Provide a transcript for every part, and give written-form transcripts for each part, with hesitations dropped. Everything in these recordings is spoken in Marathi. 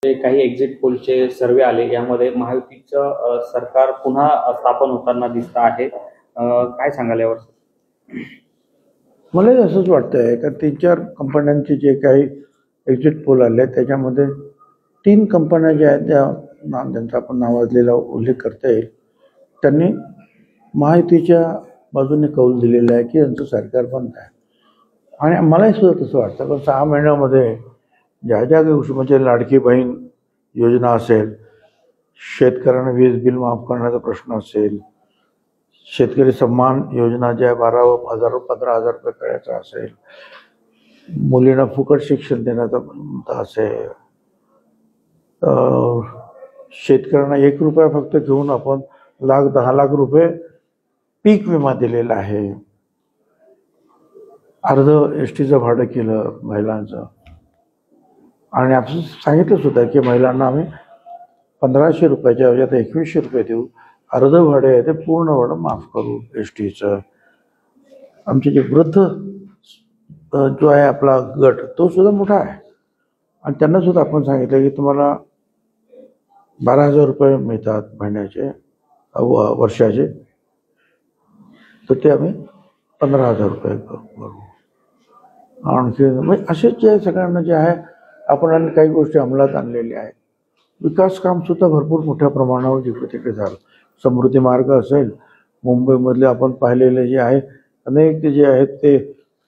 ते काही एक्झिट पोलचे सर्वे आले, यामध्ये महायुतीचं सरकार पुन्हा स्थापन होताना दिसतं आहे. काय सांगाल यावर? मला असंच वाटतंय का 3-4 कंपन्यांचे जे काही एक्झिट पोल आले त्याच्यामध्ये 3 कंपन्या ज्या आहेत ज्यांचा आपण नावाजलेला उल्लेख करता येईल, त्यांनी महायुतीच्या बाजूने कौल दिलेला आहे की यांचं सरकार बंद आहे. आणि मलाही सुद्धा तसं वाटतं, पण 6 महिन्यामध्ये ज्या ज्या गोष्टी म्हणजे लाडकी बहीण योजना असेल, शेतकऱ्यांना वीज बिल माफ करण्याचा प्रश्न असेल, शेतकरी सन्मान योजना ज्या 12,000 15,000 रुपये करायचा असेल, मुलींना फुकट शिक्षण देण्याचा मुद्दा असेल, शेतकऱ्यांना 1 रुपया फक्त घेऊन आपण 10 लाख रुपये पीक विमा दिलेला आहे, अर्ध एसटीचं भाडं केलं महिलांचं, आणि आपण सांगितलं सुद्धा की महिलांना आम्ही 1,500 रुपयाच्या ऐवजी आता 2,100 रुपये देऊ, अर्ध भाडं आहे ते पूर्ण भाडं माफ करू एसटीचं. आमचे जे वृद्ध जो आहे आपला गट तो सुद्धा मोठा आहे, आणि त्यांना सुद्धा आपण सांगितलं की तुम्हाला 12,000 रुपये मिळतात महिन्याचे वर्षाचे, तर ते आम्ही 15,000 रुपये करू. आणखी म्हणजे असेच जे सगळ्यांना जे आहे आपण काही गोष्टी अंमलात आणलेल्या आहेत. विकास काम सुद्धा भरपूर मोठ्या प्रमाणावर जिकडे तिकडे झालं. समृद्धी मार्ग असेल, मुंबईमधले आपण पाहिलेले जे आहे अनेक जे आहेत ते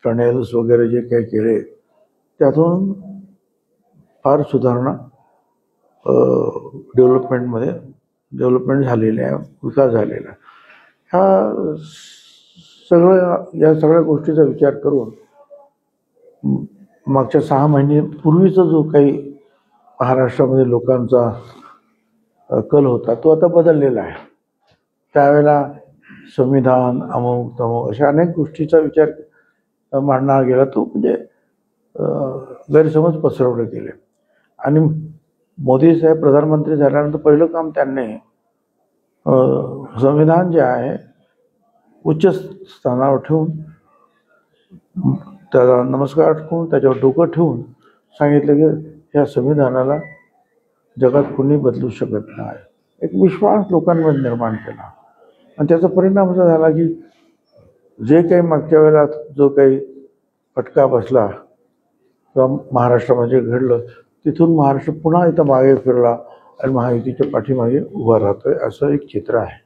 टनेल्स वगैरे जे काही केले त्यातून फार सुधारणा डेव्हलपमेंट झालेली आहे, विकास झालेला आहे. या सगळ्या गोष्टीचा विचार करून मागच्या 6 महिन्यापूर्वीचा जो काही महाराष्ट्रामध्ये लोकांचा कल होता तो आता बदललेला आहे. त्यावेळेला संविधान अमुक तमुक अशा अनेक गोष्टीचा विचार मांडला गेला, तो म्हणजे गैरसमज पसरवले गेले. आणि मोदी साहेब प्रधानमंत्री झाल्यानंतर पहिलं काम त्यांनी संविधान जे आहे उच्च स्थानावर ठेवून त्याला नमस्कार ठेवून त्याच्यावर डोकं ठेवून सांगितलं की ह्या संविधानाला जगात कोणी बदलू शकत नाही. एक विश्वास लोकांमध्ये निर्माण केला, आणि त्याचा परिणाम असा झाला की जे काही मागच्या वेळेला जो काही फटका बसला किंवा महाराष्ट्रामध्ये घडलं, तिथून महाराष्ट्र पुन्हा इथं मागे फिरला आणि महायुतीच्या पाठीमागे उभा राहतोय असं एक चित्र आहे.